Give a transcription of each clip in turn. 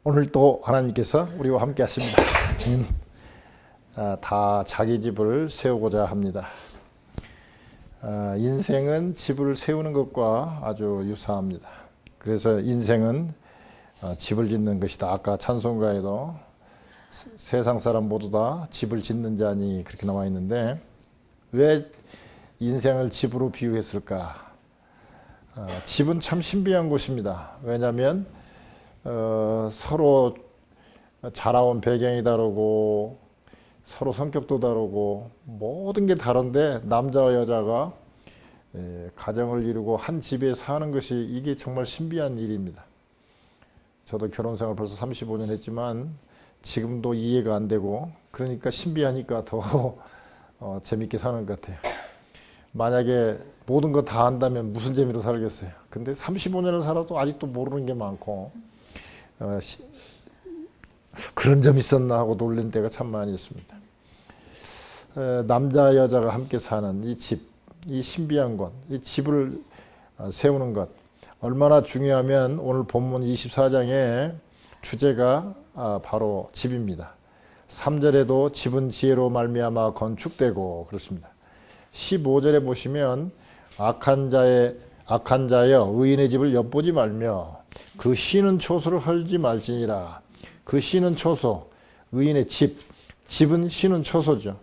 오늘 또 하나님께서 우리와 함께 하십니다. 다 자기 집을 세우고자 합니다. 인생은 집을 세우는 것과 아주 유사합니다. 그래서 인생은 집을 짓는 것이다. 아까 찬송가에도 세상 사람 모두 다 집을 짓는 자니 그렇게 나와 있는데, 왜 인생을 집으로 비유했을까? 집은 참 신비한 곳입니다. 왜냐하면 서로 자라온 배경이 다르고 서로 성격도 다르고 모든 게 다른데, 남자와 여자가 가정을 이루고 한 집에 사는 것이, 이게 정말 신비한 일입니다. 저도 결혼생활 벌써 35년 했지만 지금도 이해가 안 되고, 그러니까 신비하니까 더 재밌게 사는 것 같아요. 만약에 모든 거 다 안다면 무슨 재미로 살겠어요. 근데 35년을 살아도 아직도 모르는 게 많고, 그런 점이 있었나 하고 놀란 때가 참 많이 있습니다. 남자 여자가 함께 사는 이 집, 이 신비한 것, 이 집을 세우는 것, 얼마나 중요하면 오늘 본문 24장의 주제가 바로 집입니다. 3절에도 집은 지혜로 말미암아 건축되고 그렇습니다. 15절에 보시면 악한 자여 의인의 집을 엿보지 말며 그 쉬는 초소를 헐지 말지니라. 그 쉬는 초소, 의인의 집, 집은 쉬는 초소죠.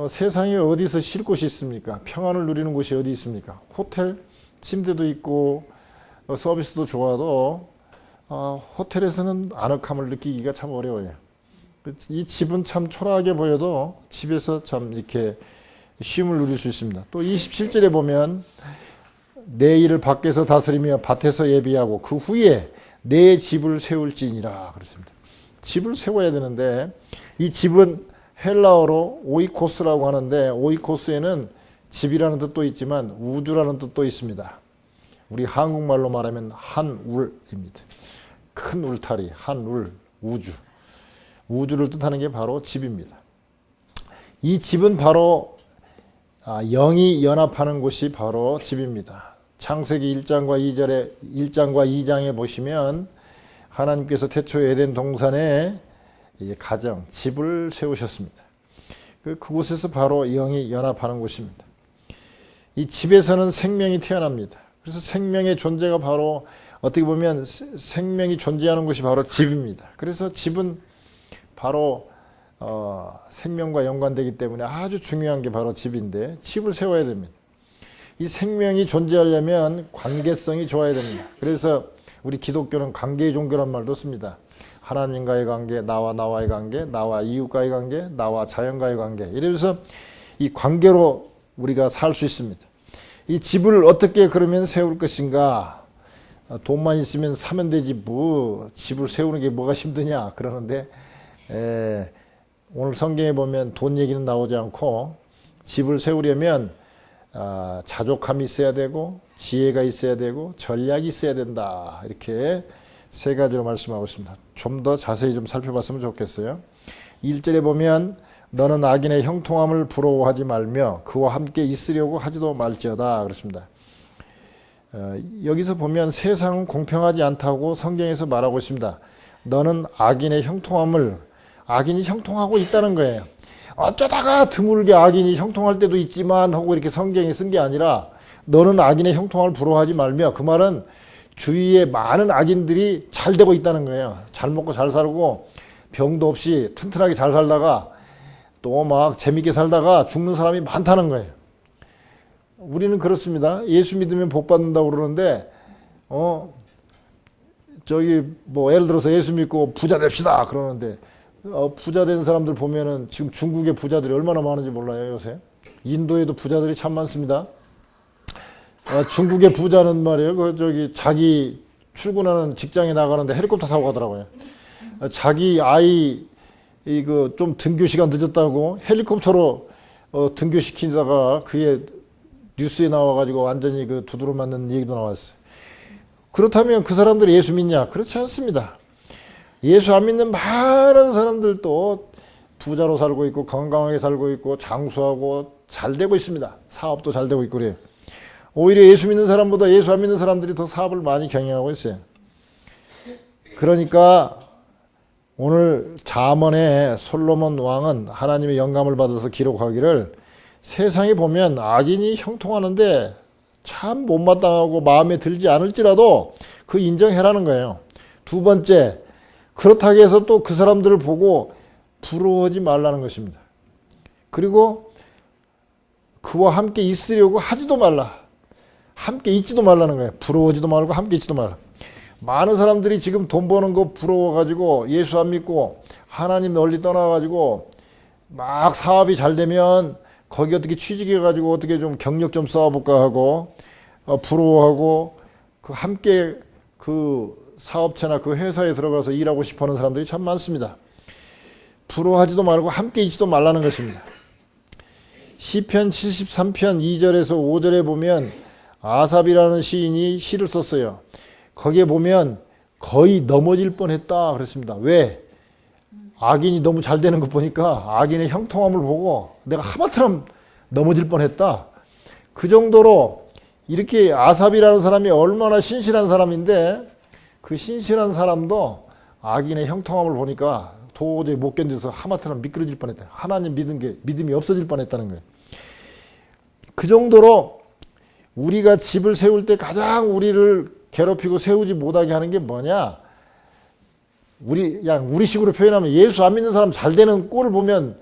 세상에 어디서 쉴 곳이 있습니까? 평안을 누리는 곳이 어디 있습니까? 호텔, 침대도 있고 서비스도 좋아도 호텔에서는 아늑함을 느끼기가 참 어려워요. 이 집은 참 초라하게 보여도 집에서 참 이렇게 쉼을 누릴 수 있습니다. 또 27절에 보면 내 일을 밖에서 다스리며 밭에서 예비하고 그 후에 내 집을 세울지니라 그랬습니다. 집을 세워야 되는데, 이 집은 헬라어로 오이코스라고 하는데, 오이코스에는 집이라는 뜻도 있지만 우주라는 뜻도 있습니다. 우리 한국말로 말하면 한울입니다. 큰 울타리, 한울, 우주. 우주를 뜻하는 게 바로 집입니다. 이 집은 바로 영이 연합하는 곳이 바로 집입니다. 창세기 1장과 2장에 보시면 하나님께서 태초 에덴 동산에 가정, 집을 세우셨습니다. 그곳에서 바로 영이 연합하는 곳입니다. 이 집에서는 생명이 태어납니다. 그래서 생명의 존재가 바로, 어떻게 보면 생명이 존재하는 곳이 바로 집입니다. 그래서 집은 바로 생명과 연관되기 때문에 아주 중요한 게 바로 집인데, 집을 세워야 됩니다. 이 생명이 존재하려면 관계성이 좋아야 됩니다. 그래서 우리 기독교는 관계의 종교란 말도 씁니다. 하나님과의 관계, 나와의 관계, 나와 이웃과의 관계, 나와 자연과의 관계. 이래서 이 관계로 우리가 살 수 있습니다. 이 집을 어떻게 그러면 세울 것인가? 돈만 있으면 사면 되지, 뭐 집을 세우는 게 뭐가 힘드냐 그러는데, 오늘 성경에 보면 돈 얘기는 나오지 않고, 집을 세우려면 자족함이 있어야 되고 지혜가 있어야 되고 전략이 있어야 된다, 이렇게 세 가지로 말씀하고 있습니다. 좀 더 자세히 좀 살펴봤으면 좋겠어요. 1절에 보면 너는 악인의 형통함을 부러워하지 말며 그와 함께 있으려고 하지도 말지어다 그렇습니다. 여기서 보면 세상은 공평하지 않다고 성경에서 말하고 있습니다. 너는 악인의 형통함을, 악인이 형통하고 있다는 거예요. 어쩌다가 드물게 악인이 형통할 때도 있지만 하고 이렇게 성경이 쓴 게 아니라, 너는 악인의 형통함을 부러워하지 말며, 그 말은 주위에 많은 악인들이 잘 되고 있다는 거예요. 잘 먹고 잘 살고 병도 없이 튼튼하게 잘 살다가 또 막 재밌게 살다가 죽는 사람이 많다는 거예요. 우리는 그렇습니다. 예수 믿으면 복 받는다고 그러는데, 예를 들어서 예수 믿고 부자 됩시다 그러는데, 부자 된 사람들 보면은 지금 중국의 부자들이 얼마나 많은지 몰라요, 요새. 인도에도 부자들이 참 많습니다. 중국의 부자는 말이에요, 자기 출근하는 직장에 나가는데 헬리콥터 타고 가더라고요. 자기 아이 좀 등교 시간 늦었다고 헬리콥터로 등교시키다가 그게 뉴스에 나와가지고 완전히 두드러 맞는 얘기도 나왔어요. 그렇다면 그 사람들이 예수 믿냐? 그렇지 않습니다. 예수 안 믿는 많은 사람들도 부자로 살고 있고 건강하게 살고 있고 장수하고 잘 되고 있습니다. 사업도 잘 되고 있고 그래요. 오히려 예수 믿는 사람보다 예수 안 믿는 사람들이 더 사업을 많이 경영하고 있어요. 그러니까 오늘 잠언에 솔로몬 왕은 하나님의 영감을 받아서 기록하기를 세상에 보면 악인이 형통하는데 참 못마땅하고 마음에 들지 않을지라도 그 인정해라는 거예요. 두 번째, 그렇다고 해서 또 그 사람들을 보고 부러워하지 말라는 것입니다. 그리고 그와 함께 있으려고 하지도 말라. 함께 있지도 말라는 거예요. 부러워하지도 말고 함께 있지도 말라. 많은 사람들이 지금 돈 버는 거 부러워가지고 예수 안 믿고 하나님 널리 떠나가지고 막 사업이 잘 되면 거기 어떻게 취직해가지고 어떻게 좀 경력 좀 쌓아볼까 하고 부러워하고 그 함께 그 사업체나 그 회사에 들어가서 일하고 싶어 하는 사람들이 참 많습니다. 부러워하지도 말고 함께 있지도 말라는 것입니다. 시편 73편 2절에서 5절에 보면 아삽이라는 시인이 시를 썼어요. 거기에 보면 거의 넘어질 뻔했다 그랬습니다. 왜? 악인이 너무 잘 되는 것 보니까 악인의 형통함을 보고 내가 하마터면 넘어질 뻔했다. 그 정도로 이렇게 아삽이라는 사람이 얼마나 신실한 사람인데 그 신실한 사람도 악인의 형통함을 보니까 도저히 못 견뎌서 하마터면 미끄러질 뻔했다. 하나님 믿음이 없어질 뻔했다는 거예요. 그 정도로 우리가 집을 세울 때 가장 우리를 괴롭히고 세우지 못하게 하는 게 뭐냐? 우리식으로 표현하면 예수 안 믿는 사람 잘 되는 꼴을 보면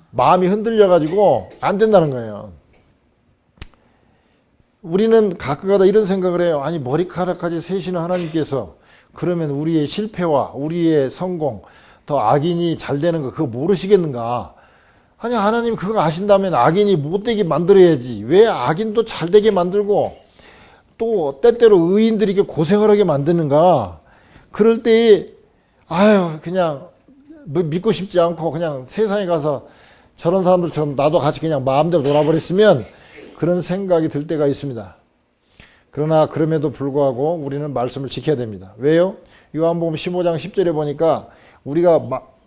마음이 흔들려가지고 안 된다는 거예요. 우리는 가끔가다 이런 생각을 해요. 아니 머리카락까지 세시는 하나님께서 그러면 우리의 실패와 우리의 성공, 더 악인이 잘 되는 거 그거 모르시겠는가? 아니 하나님 그거 아신다면 악인이 못되게 만들어야지. 왜 악인도 잘 되게 만들고 또 때때로 의인들이 이렇게 고생을 하게 만드는가? 그럴 때에 아유 그냥 믿고 싶지 않고 그냥 세상에 가서 저런 사람들처럼 나도 같이 그냥 마음대로 놀아버렸으면 그런 생각이 들 때가 있습니다. 그러나 그럼에도 불구하고 우리는 말씀을 지켜야 됩니다. 왜요? 요한복음 15장 10절에 보니까 우리가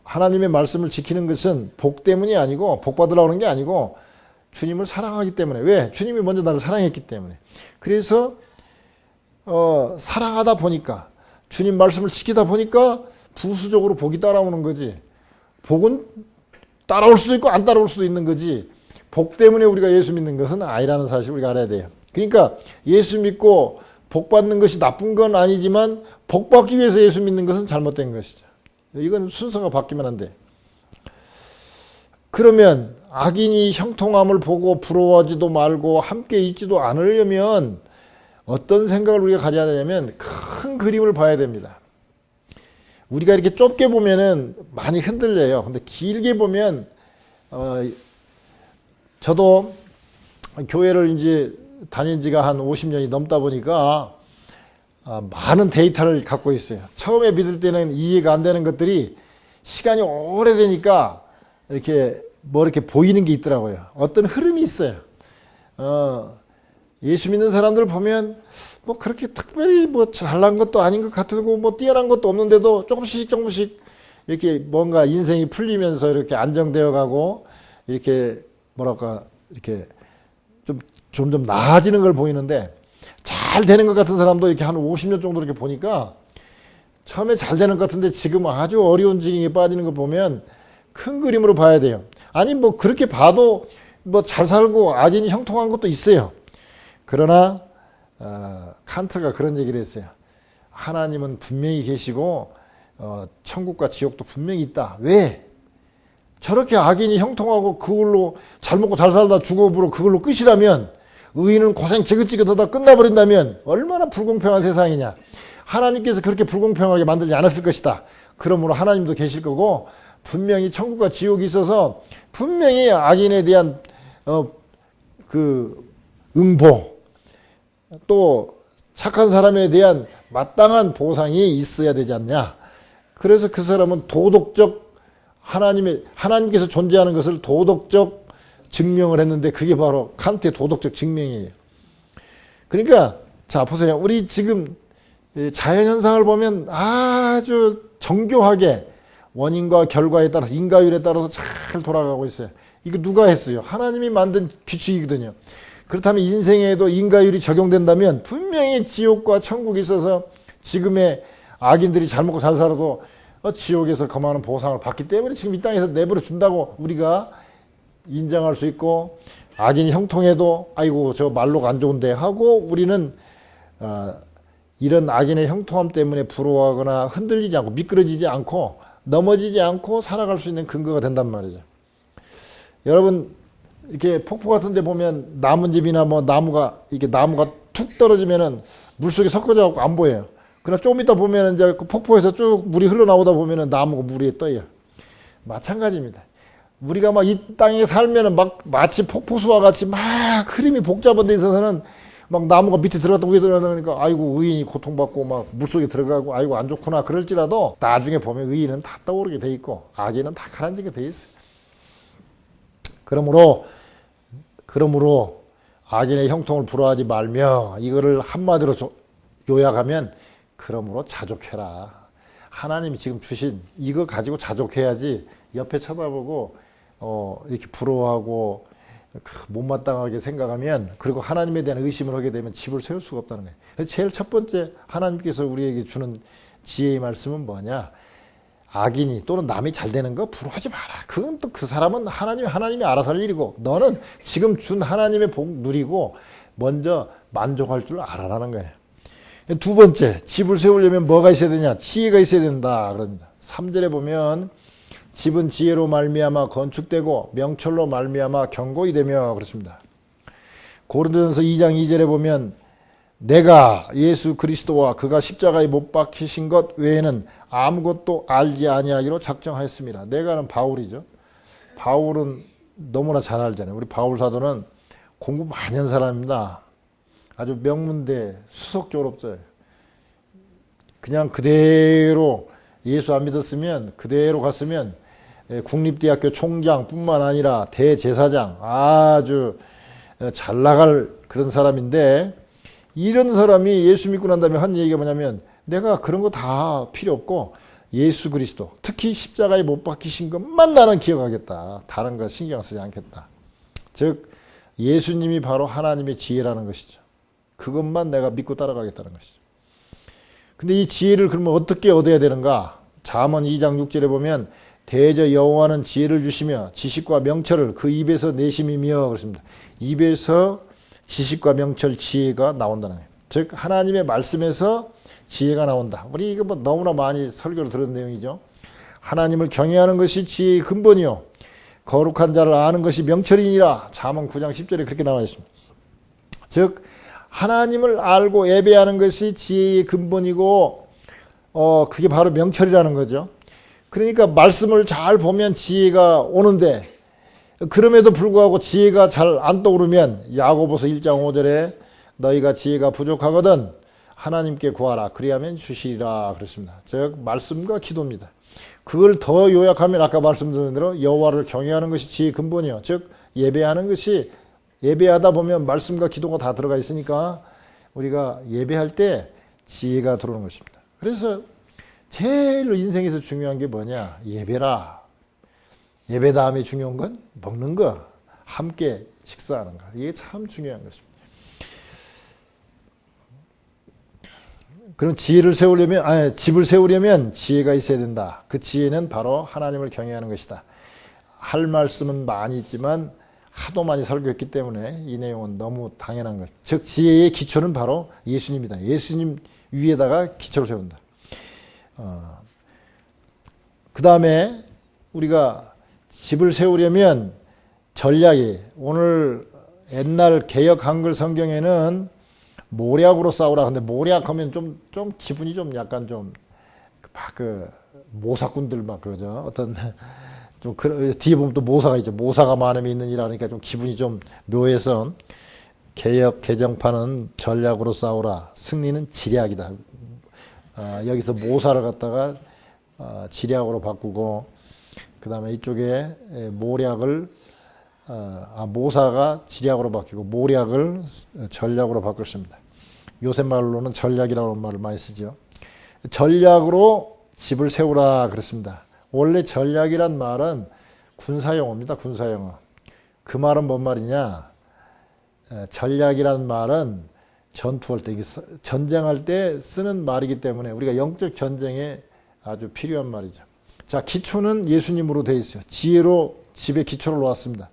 하나님의 말씀을 지키는 것은 복 때문이 아니고 복 받으려고 하는 게 아니고 주님을 사랑하기 때문에. 왜? 주님이 먼저 나를 사랑했기 때문에. 그래서 사랑하다 보니까 주님 말씀을 지키다 보니까 부수적으로 복이 따라오는 거지. 복은 따라올 수도 있고 안 따라올 수도 있는 거지. 복 때문에 우리가 예수 믿는 것은 아니라는 사실을 우리가 알아야 돼요. 그러니까 예수 믿고 복 받는 것이 나쁜 건 아니지만 복 받기 위해서 예수 믿는 것은 잘못된 것이죠. 이건 순서가 바뀌면 안 돼. 그러면 악인이 형통함을 보고 부러워하지도 말고 함께 있지도 않으려면 어떤 생각을 우리가 가져야 되냐면 큰 그림을 봐야 됩니다. 우리가 이렇게 좁게 보면은 많이 흔들려요. 근데 길게 보면 저도 교회를 이제 다닌 지가 한 50년이 넘다 보니까 많은 데이터를 갖고 있어요. 처음에 믿을 때는 이해가 안 되는 것들이 시간이 오래되니까 이렇게 이렇게 보이는 게 있더라고요. 어떤 흐름이 있어요. 예수 믿는 사람들 보면 뭐 그렇게 특별히 뭐 잘난 것도 아닌 것 같고 뭐 뛰어난 것도 없는데도 조금씩 이렇게 뭔가 인생이 풀리면서 이렇게 안정되어 가고 이렇게 이렇게 점점 나아지는 걸 보이는데 잘 되는 것 같은 사람도 이렇게 한 50년 정도 이렇게 보니까 처음에 잘 되는 것 같은데 지금 아주 어려운 지경에 빠지는 걸 보면 큰 그림으로 봐야 돼요. 아니 뭐 그렇게 봐도 뭐 잘 살고 악인이 형통한 것도 있어요. 그러나 칸트가 그런 얘기를 했어요. 하나님은 분명히 계시고 천국과 지옥도 분명히 있다. 왜? 저렇게 악인이 형통하고 그걸로 잘 먹고 잘 살다 죽어버려 그걸로 끝이라면 의인은 고생 지긋지긋하다 끝나버린다면 얼마나 불공평한 세상이냐. 하나님께서 그렇게 불공평하게 만들지 않았을 것이다. 그러므로 하나님도 계실 거고 분명히 천국과 지옥이 있어서 분명히 악인에 대한 그 응보 또 착한 사람에 대한 마땅한 보상이 있어야 되지 않냐. 그래서 그 사람은 도덕적 하나님께서 존재하는 것을 도덕적 증명을 했는데 그게 바로 칸트의 도덕적 증명이에요. 그러니까 자 보세요. 우리 지금 자연현상을 보면 아주 정교하게 원인과 결과에 따라서 인과율에 따라서 잘 돌아가고 있어요. 이거 누가 했어요? 하나님이 만든 규칙이거든요. 그렇다면 인생에도 인과율이 적용된다면 분명히 지옥과 천국이 있어서 지금의 악인들이 잘 먹고 잘 살아도 지옥에서 그만한 보상을 받기 때문에 지금 이 땅에서 내버려 준다고 우리가 인정할 수 있고, 악인이 형통해도 아이고 저 말로가 안 좋은데 하고 우리는 이런 악인의 형통함 때문에 부러워하거나 흔들리지 않고 미끄러지지 않고 넘어지지 않고 살아갈 수 있는 근거가 된단 말이죠. 여러분 이렇게 폭포 같은 데 보면 나뭇잎이나 뭐 나무가 툭 떨어지면은 물속에 섞어져 갖고 안 보여요. 그러나 조금 있다 보면은 이제 그 폭포에서 쭉 물이 흘러나오다 보면은 나무가 물 위에 떠요. 마찬가지입니다. 우리가 막 이 땅에 살면은 막 마치 폭포수와 같이 막 흐름이 복잡한 데 있어서는 막 나무가 밑에 들어갔다 위에 들어가니까 아이고 의인이 고통받고 막 물속에 들어가고 아이고 안 좋구나 그럴지라도 나중에 보면 의인은 다 떠오르게 돼 있고 악인은 다 가라앉게 돼 있어요. 그러므로 악인의 형통을 부러워하지 말며, 이거를 한마디로 요약하면 그러므로 자족해라. 하나님이 지금 주신 이거 가지고 자족해야지 옆에 쳐다보고 이렇게 부러워하고 못마땅하게 생각하면, 그리고 하나님에 대한 의심을 하게 되면 집을 세울 수가 없다는 거예요. 그래서 제일 첫 번째 하나님께서 우리에게 주는 지혜의 말씀은 뭐냐? 악인이 또는 남이 잘 되는 거 부러워하지 마라. 그건 또 그 사람은 하나님이 알아서 할 일이고, 너는 지금 준 하나님의 복 누리고 먼저 만족할 줄 알아라는 거예요. 두 번째, 집을 세우려면 뭐가 있어야 되냐? 지혜가 있어야 된다 그럽니다. 3절에 보면 집은 지혜로 말미암아 건축되고 명철로 말미암아 견고히 되며 그렇습니다. 고린도전서 2장 2절에 보면 내가 예수 그리스도와 그가 십자가에 못 박히신 것 외에는 아무것도 알지 아니하기로 작정하였습니다. 내가는 바울이죠. 바울은 너무나 잘 알잖아요. 우리 바울 사도는 공부 많이 한 사람입니다. 아주 명문대 수석 졸업자예요. 그냥 그대로 예수 안 믿었으면 그대로 갔으면 국립대학교 총장뿐만 아니라 대제사장, 아주 잘 나갈 그런 사람인데, 이런 사람이 예수 믿고 난 다음에 한 얘기가 뭐냐면 내가 그런 거 다 필요 없고 예수 그리스도, 특히 십자가에 못 박히신 것만 나는 기억하겠다. 다른 거 신경 쓰지 않겠다. 즉 예수님이 바로 하나님의 지혜라는 것이죠. 그것만 내가 믿고 따라가겠다는 것이죠. 근데 이 지혜를 그러면 어떻게 얻어야 되는가? 잠언 2장 6절에 보면 대저 여호와는 지혜를 주시며 지식과 명철을 그 입에서 내심이며 그렇습니다. 입에서 지식과 명철, 지혜가 나온다는 거예요. 즉 하나님의 말씀에서 지혜가 나온다. 우리 이거 뭐 너무나 많이 설교를 들은 내용이죠. 하나님을 경외하는 것이 지혜의 근본이요 거룩한 자를 아는 것이 명철이니라. 잠언 9장 10절에 그렇게 나와 있습니다. 즉 하나님을 알고 예배하는 것이 지혜의 근본이고 그게 바로 명철이라는 거죠. 그러니까 말씀을 잘 보면 지혜가 오는데, 그럼에도 불구하고 지혜가 잘 안 떠오르면 야고보서 1장 5절에 너희가 지혜가 부족하거든 하나님께 구하라 그리하면 주시리라 그랬습니다. 즉 말씀과 기도입니다. 그걸 더 요약하면 아까 말씀드린 대로 여호와를 경외하는 것이 지혜의 근본이요. 즉 예배하는 것이, 예배하다 보면 말씀과 기도가 다 들어가 있으니까 우리가 예배할 때 지혜가 들어오는 것입니다. 그래서 제일 인생에서 중요한 게 뭐냐? 예배라. 예배 다음에 중요한 건 먹는 거, 함께 식사하는 거. 이게 참 중요한 것입니다. 그럼 집을 세우려면 지혜가 있어야 된다. 그 지혜는 바로 하나님을 경외하는 것이다. 할 말씀은 많이 있지만 하도 많이 설교했기 때문에 이 내용은 너무 당연한 것. 즉 지혜의 기초는 바로 예수님이다. 예수님 위에다가 기초를 세운다. 그 다음에 우리가 집을 세우려면 전략이, 오늘 옛날 개역 한글 성경에는 모략으로 싸우라. 근데 모략하면 좀 기분이 좀 약간 좀 모사꾼들 막 그죠. 어떤 좀 뒤에 보면 또 모사가 있죠. 모사가 많음에 있는 이라니까 좀 기분이 좀 묘해서 개역 개정판은 전략으로 싸우라. 승리는 지략이다. 여기서 모사를 갖다가 지략으로 바꾸고, 그 다음에 이쪽에 모략을 모사가 지략으로 바뀌고 모략을 전략으로 바꿨습니다. 요새 말로는 전략이라는 말을 많이 쓰죠. 전략으로 집을 세우라 그랬습니다. 원래 전략이란 말은 군사용어입니다. 군사용어. 그 말은 뭔 말이냐? 전략이란 말은 전투할 때, 전쟁할 때 쓰는 말이기 때문에 우리가 영적 전쟁에 아주 필요한 말이죠. 자, 기초는 예수님으로 되어 있어요. 지혜로 집에 기초를 놓았습니다.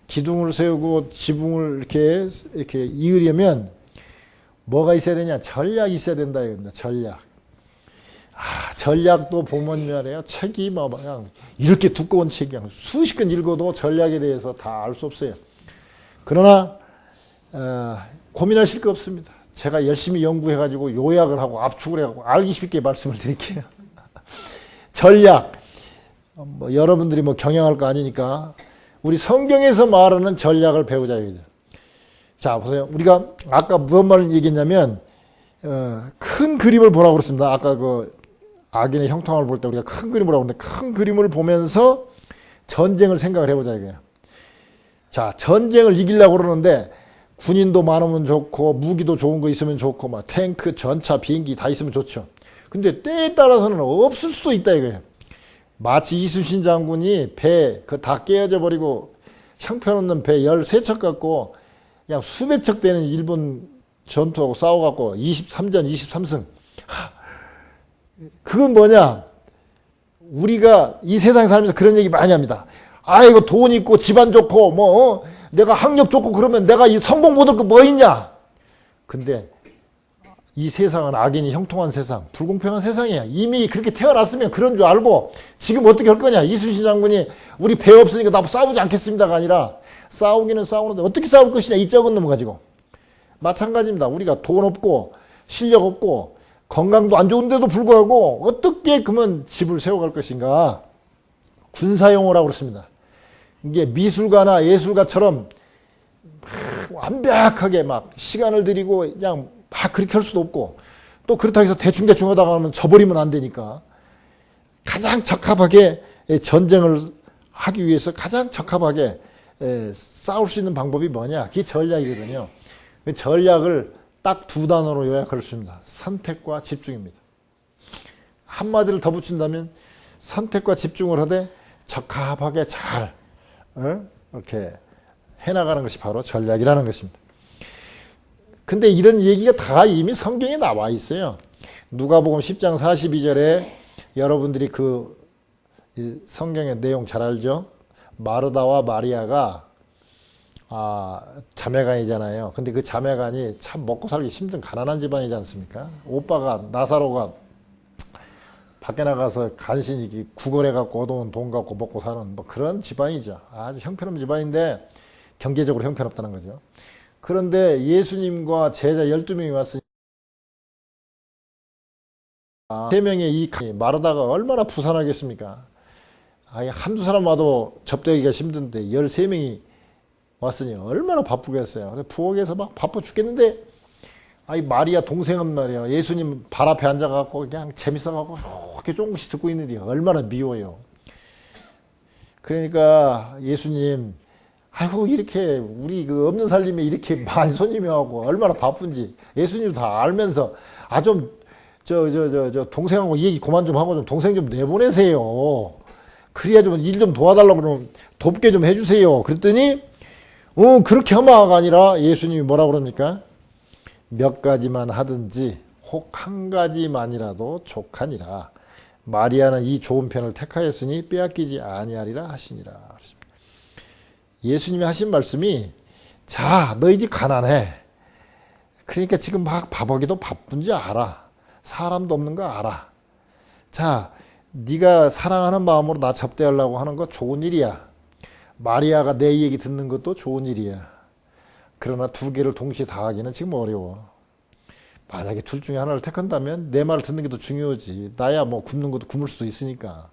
기둥을 세우고 지붕을 이렇게 이으려면 뭐가 있어야 되냐? 전략이 있어야 된다 이겁니다. 전략. 전략도 보면 말이에요. 책이 뭐 그냥 이렇게 두꺼운 책이 그냥 수십 권 읽어도 전략에 대해서 다 알 수 없어요. 그러나 고민하실 거 없습니다. 제가 열심히 연구해가지고 요약을 하고 압축을 해가지고 알기 쉽게 말씀을 드릴게요. 전략. 뭐 여러분들이 뭐 경영할 거 아니니까 우리 성경에서 말하는 전략을 배우자 이거죠. 자, 보세요. 우리가 아까 무슨 말을 얘기했냐면 큰 그림을 보라고 그랬습니다. 아까 그 악인의 형통함을 볼 때 우리가 큰 그림을 보라고 그랬는데 큰 그림을 보면서 전쟁을 생각을 해보자 이거예요. 자, 전쟁을 이기려고 그러는데 군인도 많으면 좋고 무기도 좋은 거 있으면 좋고 막 탱크, 전차, 비행기 다 있으면 좋죠. 근데 때에 따라서는 없을 수도 있다 이거예요. 마치 이순신 장군이 배 그 다 깨어져 버리고 형편없는 배 13척 갖고 그냥 수백 척 되는 일본 전투하고 싸워갖고 23전 23승. 그건 뭐냐? 우리가 이 세상에 살면서 그런 얘기 많이 합니다. 아이고 돈 있고 집안 좋고 뭐 내가 학력 좋고 그러면 내가 이 성공 못 얻을 거 뭐 있냐? 근데 이 세상은 악인이 형통한 세상, 불공평한 세상이야. 이미 그렇게 태어났으면 그런 줄 알고 지금 어떻게 할 거냐? 이순신 장군이 우리 배 없으니까 나도 싸우지 않겠습니다가 아니라 싸우기는 싸우는데 어떻게 싸울 것이냐? 이 적은 놈 가지고. 마찬가지입니다. 우리가 돈 없고 실력 없고 건강도 안 좋은데도 불구하고 어떻게 그러면 집을 세워갈 것인가? 군사용어라고 그렇습니다. 이게 미술가나 예술가처럼 완벽하게 막 시간을 들이고 그냥 막 그렇게 할 수도 없고 또 그렇다고 해서 대충대충 하다가 하면 져버리면 안 되니까 가장 적합하게 전쟁을 하기 위해서 가장 적합하게 싸울 수 있는 방법이 뭐냐? 그게 전략이거든요. 전략을 딱 두 단어로 요약할 수 있습니다. 선택과 집중입니다. 한마디를 더 붙인다면 선택과 집중을 하되 적합하게 잘 이렇게 해나가는 것이 바로 전략이라는 것입니다. 근데 이런 얘기가 다 이미 성경에 나와 있어요. 누가복음 10장 42절에 여러분들이 그 성경의 내용 잘 알죠? 마르다와 마리아가 자매간이잖아요. 근데 그 자매간이 참 먹고 살기 힘든 가난한 집안이지 않습니까? 오빠가 나사로가 밖에 나가서 간신히 구걸해갖고 얻어온 돈 갖고 먹고 사는 뭐 그런 집안이죠. 아주 형편없는 집안인데 경제적으로 형편없다는 거죠. 그런데 예수님과 제자 12명이 왔으니 3명의 이 마르다가 얼마나 부산하겠습니까? 한두 사람 와도 접대하기가 힘든데 13명이 왔으니 얼마나 바쁘겠어요. 부엌에서 막 바빠 죽겠는데 마리아 동생은 말이야 예수님 발 앞에 앉아갖고 그냥 재밌어갖고 이렇게 조금씩 듣고 있는데 얼마나 미워요. 그러니까 예수님 아이고 이렇게 우리 그 없는 살림에 이렇게 많이 손님이 와고 얼마나 바쁜지 예수님 다 알면서 좀 동생하고 이 얘기 그만 좀 하고 좀 동생 좀 내보내세요. 그래야 좀 일 좀 도와달라고 그러면 돕게 좀 해주세요. 그랬더니 그렇게 하마가 아니라 예수님이 뭐라 그럽니까? 몇 가지만 하든지 혹 한 가지만이라도 족하니라. 마리아는 이 좋은 편을 택하였으니 빼앗기지 아니하리라 하시니라. 예수님이 하신 말씀이 자, 너희 집 가난해. 그러니까 지금 막 밥하기도 바쁜지 알아. 사람도 없는 거 알아. 자, 네가 사랑하는 마음으로 나 접대하려고 하는 거 좋은 일이야. 마리아가 내 얘기 듣는 것도 좋은 일이야. 그러나 두 개를 동시에 다 하기는 지금 어려워. 만약에 둘 중에 하나를 택한다면 내 말을 듣는 게 더 중요하지. 나야 뭐 굶는 것도 굶을 수도 있으니까.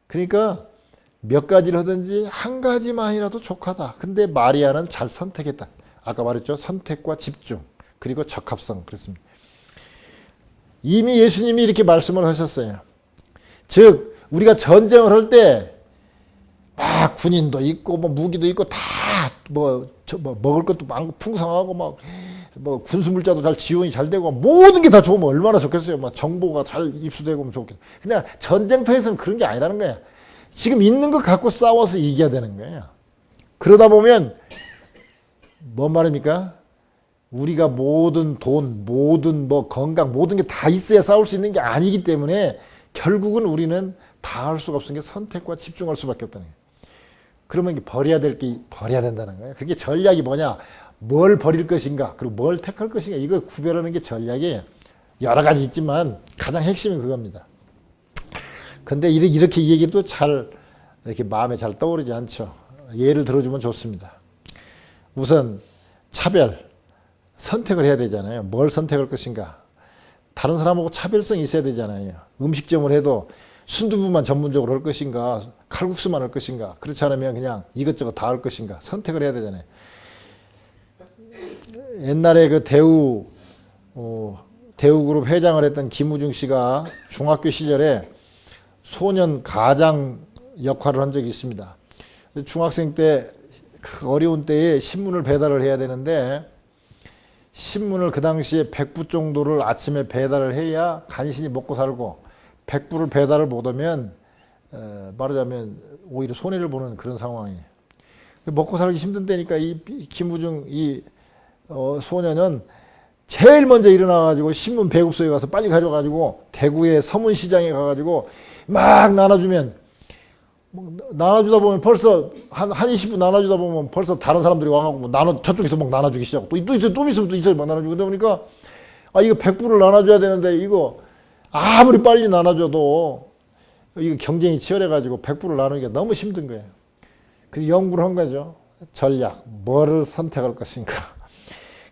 그러니까 몇 가지를 하든지 한 가지만이라도 족하다. 근데 마리아는 잘 선택했다. 아까 말했죠. 선택과 집중 그리고 적합성 그랬습니다. 이미 예수님이 이렇게 말씀을 하셨어요. 즉 우리가 전쟁을 할 때 막 군인도 있고 뭐 무기도 있고 다 뭐 먹을 것도 많고 풍성하고 막 뭐 군수물자도 잘 지원이 잘 되고 모든 게 다 좋으면 얼마나 좋겠어요. 막 정보가 잘 입수되고 좋겠어요. 근데 전쟁터에서는 그런 게 아니라는 거야. 지금 있는 거 갖고 싸워서 이겨야 되는 거예요. 그러다 보면 뭔 말입니까? 우리가 모든 돈, 모든 뭐 건강, 모든 게 다 있어야 싸울 수 있는 게 아니기 때문에 결국은 우리는 다 할 수가 없으니까 선택과 집중할 수밖에 없다는 거예요. 그러면 버려야 될 게 버려야 된다는 거예요. 그게 전략이 뭐냐? 뭘 버릴 것인가? 그리고 뭘 택할 것인가? 이거 구별하는 게 전략이에요. 여러 가지 있지만 가장 핵심이 그겁니다. 근데 이렇게 이 얘기도 잘 이렇게 마음에 잘 떠오르지 않죠. 예를 들어주면 좋습니다. 우선 차별, 선택을 해야 되잖아요. 뭘 선택할 것인가? 다른 사람하고 차별성이 있어야 되잖아요. 음식점을 해도 순두부만 전문적으로 할 것인가? 칼국수만 할 것인가? 그렇지 않으면 그냥 이것저것 다 할 것인가? 선택을 해야 되잖아요. 옛날에 그 대우그룹 회장을 했던 김우중 씨가 중학교 시절에 소년 가장 역할을 한 적이 있습니다. 중학생 때 그 어려운 때에 신문을 배달을 해야 되는데 신문을 그 당시에 100부 정도를 아침에 배달을 해야 간신히 먹고 살고 100부를 배달을 못하면 말하자면 오히려 손해를 보는 그런 상황이에요. 먹고 살기 힘든 때니까 이 김우중 소년은 제일 먼저 일어나가지고 신문 배급소에 가서 빨리 가져가지고 대구의 서문시장에 가가지고 막 나눠주면 나눠주다 보면 벌써 한 20분 나눠주다 보면 벌써 다른 사람들이 와가지고 저쪽에서 막 나눠주기 시작하고 또 있으면 또 있어요. 막 나눠주고 그러다 보니까 이거 100부를 나눠줘야 되는데 이거 아무리 빨리 나눠줘도 이거 경쟁이 치열해가지고 100부를 나누기가 너무 힘든 거예요. 그래서 연구를 한 거죠. 전략. 뭐를 선택할 것인가.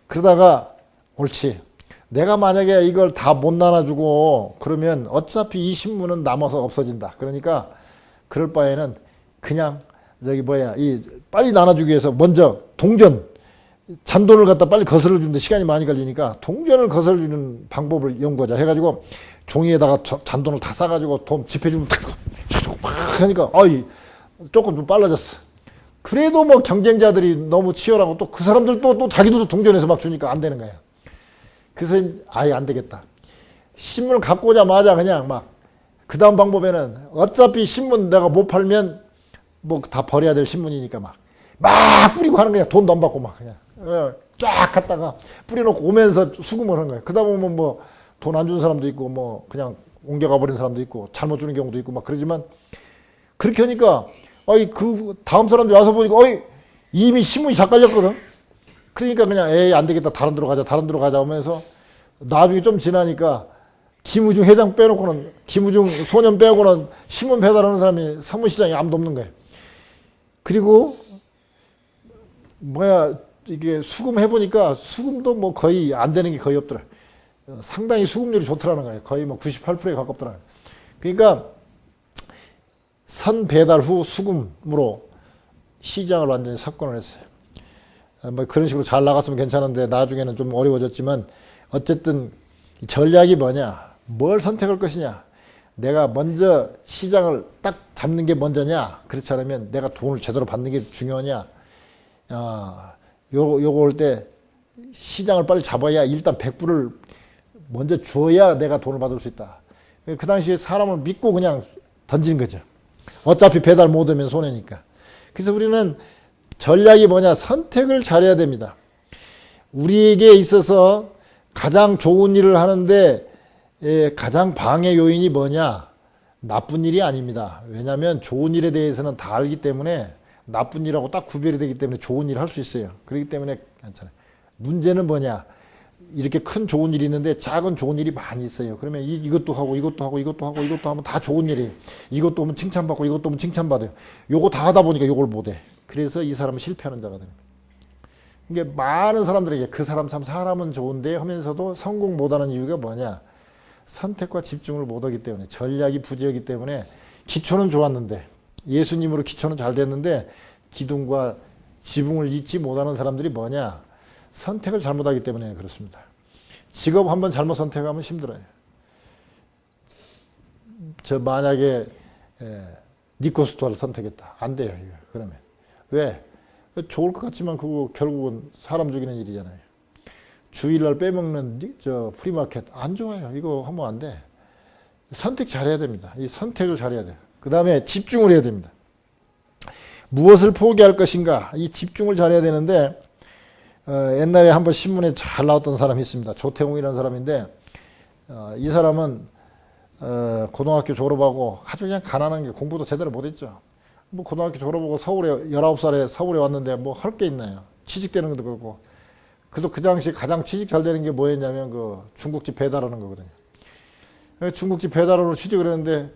그러다가 옳지. 내가 만약에 이걸 다 못 나눠주고 그러면 어차피 이 신문은 남아서 없어진다. 그러니까 그럴 바에는 그냥 빨리 나눠주기 위해서 먼저 동전, 잔돈을 갖다 빨리 거슬러 주는데 시간이 많이 걸리니까 동전을 거슬러 주는 방법을 연구하자 해가지고 종이에다가 잔돈을 다 싸가지고 돈 지폐주면 막 하니까 조금 좀 빨라졌어. 그래도 뭐 경쟁자들이 너무 치열하고 또 그 사람들도 또 자기도 동전에서 막 주니까 안 되는 거야. 그래서 아예 안 되겠다. 신문을 갖고 오자마자 그냥 그 다음 방법에는 어차피 신문 내가 못 팔면 뭐 다 버려야 될 신문이니까 막 뿌리고 하는 거야. 돈도 안 받고 그냥 쫙 갖다가 뿌려놓고 오면서 수금을 하는 거야. 그러다 보면 뭐 돈 안 주는 사람도 있고 뭐 그냥 옮겨가 버리는 사람도 있고 잘못 주는 경우도 있고 그러지만 그렇게 하니까 그 다음 사람들이 와서 보니까 이미 신문이 다 깔렸거든. 그러니까 그냥 안 되겠다. 다른 데로 가자 하면서 나중에 좀 지나니까 김우중 회장 빼놓고는 김우중 소년 빼고는 신문 배달하는 사람이 서문시장에 아무도 없는 거예요. 그리고 이게 수금 해보니까 수금도 뭐 거의 안 되는 게 거의 없더라. 상당히 수금률이 좋더라는 거예요. 거의 뭐 98%에 가깝더라. 그러니까 선 배달 후 수금으로 시장을 완전히 석권을 했어요. 뭐 그런 식으로 잘 나갔으면 괜찮은데 나중에는 좀 어려워졌지만 어쨌든 전략이 뭐냐? 뭘 선택할 것이냐? 내가 먼저 시장을 딱 잡는 게 먼저냐? 그렇지 않으면 내가 돈을 제대로 받는 게 중요하냐? 요거 올 때 시장을 빨리 잡아야 일단 100불을 먼저 주어야 내가 돈을 받을 수 있다. 그 당시에 사람을 믿고 그냥 던지는 거죠. 어차피 배달 못 오면 손해니까. 그래서 우리는 전략이 뭐냐? 선택을 잘해야 됩니다. 우리에게 있어서 가장 좋은 일을 하는데 가장 방해 요인이 뭐냐? 나쁜 일이 아닙니다. 왜냐하면 좋은 일에 대해서는 다 알기 때문에 나쁜 일하고 딱 구별이 되기 때문에 좋은 일을 할 수 있어요. 그렇기 때문에 괜찮아요. 문제는 뭐냐? 이렇게 큰 좋은 일이 있는데 작은 좋은 일이 많이 있어요. 그러면 이것도 하고 이것도 하고 이것도 하고 이것도 하면 다 좋은 일이에요. 이것도 하면 칭찬받고 이것도 하면 칭찬받아요. 요거 다 하다 보니까 요걸 못해. 그래서 이 사람은 실패하는 자가 됩니다. 이게 많은 사람들에게 그 사람 참 사람은 좋은데 하면서도 성공 못하는 이유가 뭐냐? 선택과 집중을 못하기 때문에 전략이 부재하기 때문에 기초는 좋았는데 예수님으로 기초는 잘 됐는데 기둥과 지붕을 잇지 못하는 사람들이 뭐냐? 선택을 잘못하기 때문에 그렇습니다. 직업 한번 잘못 선택하면 힘들어요. 저 만약에 니코스토아를 선택했다. 안 돼요. 이거. 그러면 왜? 좋을 것 같지만 그거 결국은 사람 죽이는 일이잖아요. 주일날 빼먹는 프리마켓 안 좋아요. 이거 하면 안 돼. 선택 잘해야 됩니다. 이 선택을 잘해야 돼요. 그 다음에 집중을 해야 됩니다. 무엇을 포기할 것인가? 이 집중을 잘해야 되는데 옛날에 한번 신문에 잘 나왔던 사람이 있습니다. 조태웅이라는 사람인데, 이 사람은 고등학교 졸업하고 아주 그냥 가난한 게 공부도 제대로 못했죠. 뭐 고등학교 졸업하고 서울에 19살에 서울에 왔는데 뭐 할 게 있나요? 취직되는 것도 그렇고. 그래도 그 당시 가장 취직 잘 되는 게 뭐였냐면 그 중국집 배달하는 거거든요. 중국집 배달으로 취직을 했는데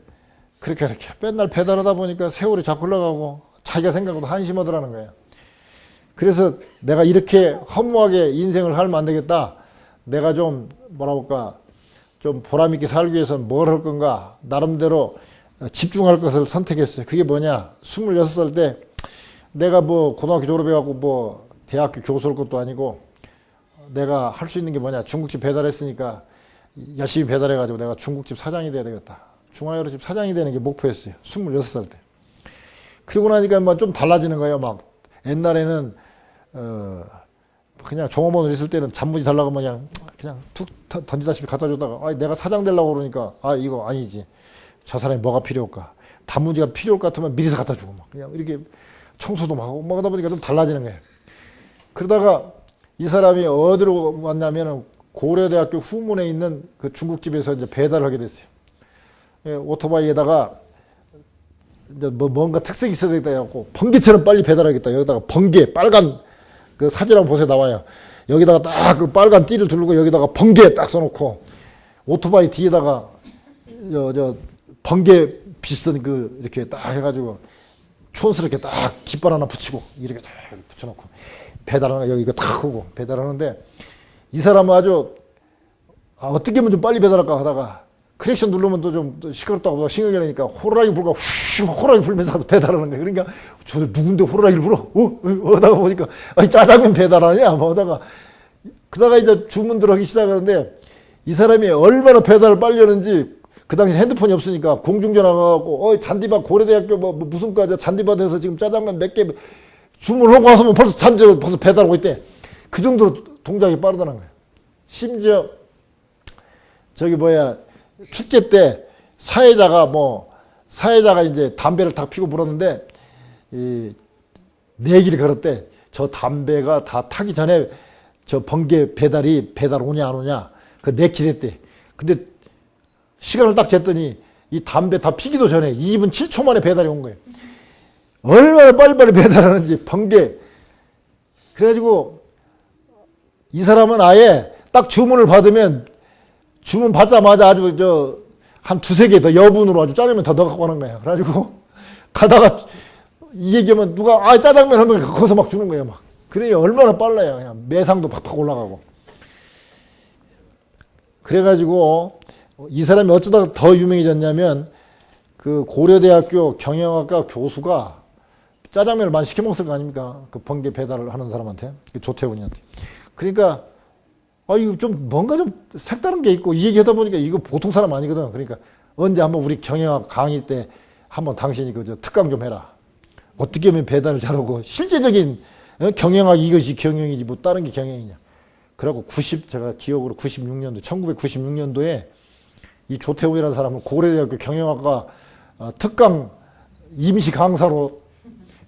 그렇게 맨날 배달하다 보니까 세월이 자꾸 흘러가고 자기가 생각보다 한심하더라는 거예요. 그래서 내가 이렇게 허무하게 인생을 살면 안 되겠다. 내가 좀 뭐라 볼까 좀 보람 있게 살기 위해서는 뭘 할 건가 나름대로 집중할 것을 선택했어요. 그게 뭐냐 26살 때 내가 뭐 고등학교 졸업해갖고 뭐 대학교 교수할 것도 아니고 내가 할 수 있는 게 뭐냐 중국집 배달했으니까 열심히 배달해가지고 내가 중국집 사장이 돼야 되겠다. 중화요리집 사장이 되는 게 목표였어요. 26살 때. 그러고 나니까 뭐 좀 달라지는 거예요. 막 옛날에는 그냥 종업원을 있을 때는 잔무지 달라고 그냥 툭 던지다시피 갖다 줬다가 내가 사장 되려고 그러니까 이거 아니지. 저 사람이 뭐가 필요할까? 단무지가 필요할 것 같으면 미리서 갖다 주고 막 그냥 이렇게 청소도 막 하고 뭐 하다 보니까 좀 달라지는 거예요. 그러다가 이 사람이 어디로 왔냐면은 고려대학교 후문에 있는 그 중국집에서 이제 배달을 하게 됐어요. 오토바이에다가 이제 뭐 뭔가 특색이 있어야 되겠다 해갖고 번개처럼 빨리 배달하겠다. 여기다가 번개 빨간 그 사진 한번 보세요. 나와요. 여기다가 딱 그 빨간 띠를 두르고 여기다가 번개 딱 써놓고 오토바이 뒤에다가 저 번개 비슷한 그 이렇게 딱 해가지고 촌스럽게 딱 깃발 하나 붙이고 이렇게 딱 붙여놓고 배달하는 여기 이거 딱 하고 배달하는데 이 사람은 아주 어떻게 하면 좀 빨리 배달할까 하다가 크랙션 누르면 또 좀 시끄럽다고 신경이 나니까 호루라기 불고 호루라기 불면서 가서 배달하는 거예요. 그러니까 저 누군데 호루라기를 불어? 하다가 보니까 짜장면 배달하냐? 뭐 하다가 그러다가 이제 주문들 하기 시작하는데 이 사람이 얼마나 배달을 빨리 하는지 그 당시 핸드폰이 없으니까 공중전화 가갖고 잔디밭 고려대학교 뭐 무슨 과자 잔디밭에서 지금 짜장면 몇 개 주문하고 와서 벌써 배달하고 있대. 그 정도로 동작이 빠르다는 거예요. 심지어 저기 축제 때 사회자가 이제 담배를 딱 피고 불었는데 내기를 걸었대. 저 담배가 다 타기 전에 저 번개 배달 오냐 안 오냐 그 내기를 했대. 근데 시간을 딱 쟀더니 이 담배 다 피기도 전에 2분 7초 만에 배달이 온 거예요. 얼마나 빨리빨리 배달하는지 번개. 그래가지고 이 사람은 아예 딱 주문을 받으면 주문 받자마자 아주 한 두세 개 더 여분으로 아주 짜장면 더 넣어갖고 가는 거야. 그래가지고 가다가 이 얘기하면 누가 짜장면 하면 거기서 막 주는 거예요. 막. 그래 얼마나 빨라요. 그냥 매상도 팍팍 올라가고. 그래가지고 이 사람이 어쩌다가 더 유명해졌냐면 그 고려대학교 경영학과 교수가 짜장면을 많이 시켜 먹었을 거 아닙니까? 그 번개 배달을 하는 사람한테. 그 조태훈이한테. 그러니까 이거 좀 뭔가 좀 색다른 게 있고 이 얘기하다 보니까 이거 보통 사람 아니거든. 그러니까 언제 한번 우리 경영학 강의 때 한번 당신이 그 특강 좀 해라. 어떻게 하면 배달을 잘하고 실제적인 경영학이 이것이 경영이지 뭐 다른 게 경영이냐. 그러고 제가 기억으로 1996년도에 이 조태훈이라는 사람은 고려대학교 경영학과 특강 임시 강사로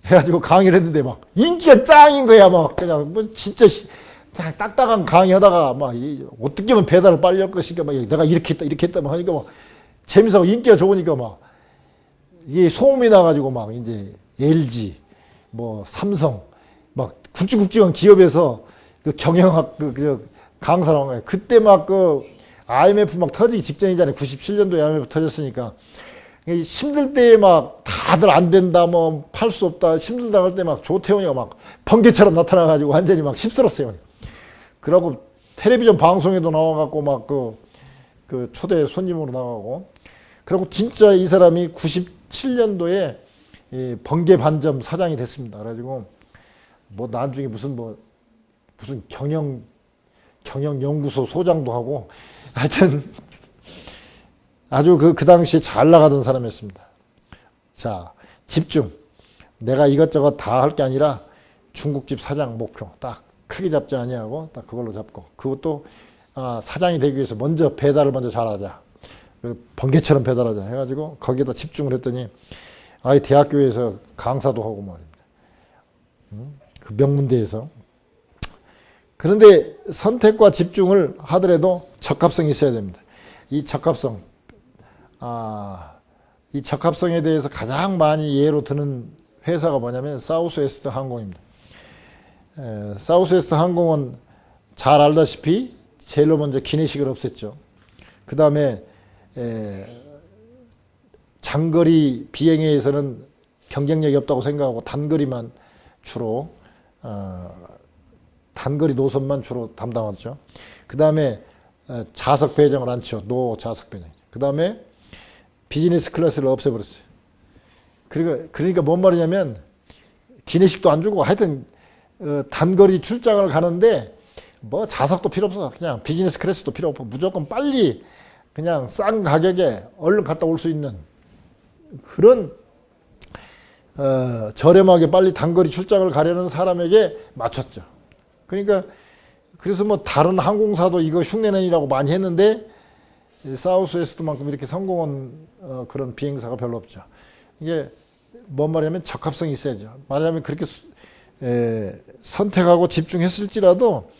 해가지고 강의를 했는데 막 인기가 짱인 거야. 막 그냥 뭐 진짜 그냥 딱딱한 강의하다가 막 어떻게 하면 배달을 빨리 할 것인가 막 내가 이렇게 했다 막 하니까 막 재밌어서 인기가 좋으니까 막 이게 소문이 나가지고 막 이제 LG 뭐 삼성 막 굵직굵직한 기업에서 그 경영학 강사로 한 거예요. 그때 막 그 IMF 막 터지기 직전이잖아요. 97년도에 IMF 터졌으니까 힘들 때 막 다들 안 된다 뭐 팔 수 없다 힘들다 할 때 막 조태훈이가 막 번개처럼 나타나가지고 완전히 막 휩쓸었어요. 그러고 텔레비전 방송에도 나와갖고 막 그 초대 손님으로 나가고 그리고 진짜 이 사람이 97년도에 번개 반점 사장이 됐습니다. 그래가지고 뭐 나중에 무슨 경영 연구소 소장도 하고 하여튼 아주 그 당시에 잘 나가던 사람이었습니다. 자, 집중. 내가 이것저것 다 할 게 아니라 중국집 사장 목표 딱 크게 잡지 아니하고 딱 그걸로 잡고 그것도 사장이 되기 위해서 배달을 먼저 잘하자. 번개처럼 배달하자 해가지고 거기에다 집중을 했더니 대학교에서 강사도 하고 말입니다. 그 명문대에서. 그런데 선택과 집중을 하더라도 적합성이 있어야 됩니다. 이 적합성, 이 적합성에 대해서 가장 많이 예로 드는 회사가 뭐냐면 사우스웨스트 항공입니다. 사우스웨스트 항공은 잘 알다시피 제일로 먼저 기내식을 없앴죠. 그 다음에 장거리 비행에서는 경쟁력이 없다고 생각하고 단거리만 주로 단거리 노선만 주로 담당하죠. 그 다음에 좌석 배정을 안 치죠. 노 좌석 배정. 그 다음에 비즈니스 클래스를 없애버렸어요. 그러니까 뭔 말이냐면 기내식도 안 주고 하여튼 단거리 출장을 가는데 뭐 좌석도 필요 없어. 그냥 비즈니스 클래스도 필요 없고 무조건 빨리 그냥 싼 가격에 얼른 갔다 올 수 있는 그런 저렴하게 빨리 단거리 출장을 가려는 사람에게 맞췄죠. 그러니까 그래서 뭐 다른 항공사도 이거 흉내낸이라고 많이 했는데 사우스웨스트만큼 이렇게 성공한 그런 비행사가 별로 없죠. 이게 뭔 말이냐면 적합성이 있어야죠. 말하자면 그렇게 선택하고 집중했을지라도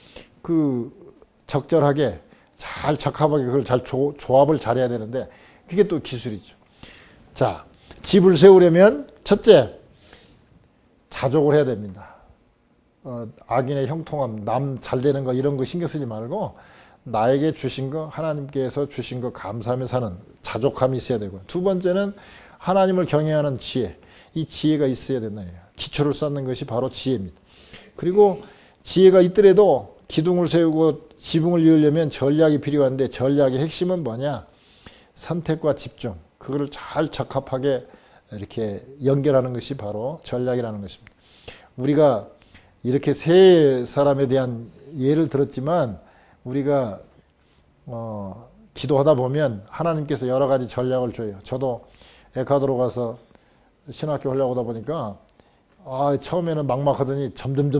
그 적절하게 잘 적합하게 그걸 잘 조합을 잘해야 되는데 그게 또 기술이죠. 자, 집을 세우려면 첫째 자족을 해야 됩니다. 악인의 형통함, 남 잘 되는 거 이런 거 신경 쓰지 말고 나에게 주신 거 하나님께서 주신 거 감사하며 사는 자족함이 있어야 되고, 두 번째는 하나님을 경외하는 지혜, 이 지혜가 있어야 된다는 거예요. 기초를 쌓는 것이 바로 지혜입니다. 그리고 지혜가 있더라도 기둥을 세우고 지붕을 이으려면 전략이 필요한데 전략의 핵심은 뭐냐? 선택과 집중, 그거를 잘 적합하게 이렇게 연결하는 것이 바로 전략이라는 것입니다. 우리가 이렇게 세 사람에 대한 예를 들었지만 우리가 기도하다 보면 하나님께서 여러 가지 전략을 줘요. 저도 에콰도르 가서 신학교 하려고 하다 보니까 처음에는 막막하더니 점점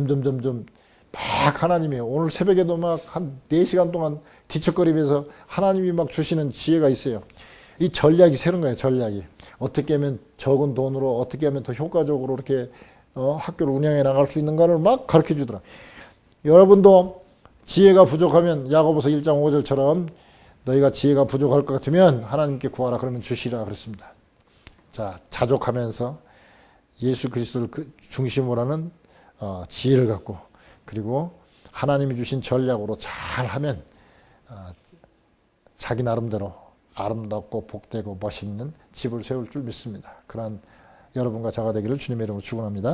막 하나님이 오늘 새벽에도 막 한 4시간 동안 뒤척거리면서 하나님이 막 주시는 지혜가 있어요. 이 전략이 새로운 거예요. 전략이 어떻게 하면 적은 돈으로 어떻게 하면 더 효과적으로 이렇게 학교를 운영해 나갈 수 있는가를 막 가르쳐 주더라. 여러분도 지혜가 부족하면 야고보서 1장 5절처럼 너희가 지혜가 부족할 것 같으면 하나님께 구하라 그러면 주시라 그랬습니다. 자, 자족하면서 예수 그리스도를 중심으로 하는 지혜를 갖고, 그리고 하나님이 주신 전략으로 잘하면 자기 나름대로 아름답고 복되고 멋있는 집을 세울 줄 믿습니다. 그러한 여러분과 저가 되기를 주님의 이름으로 축원합니다.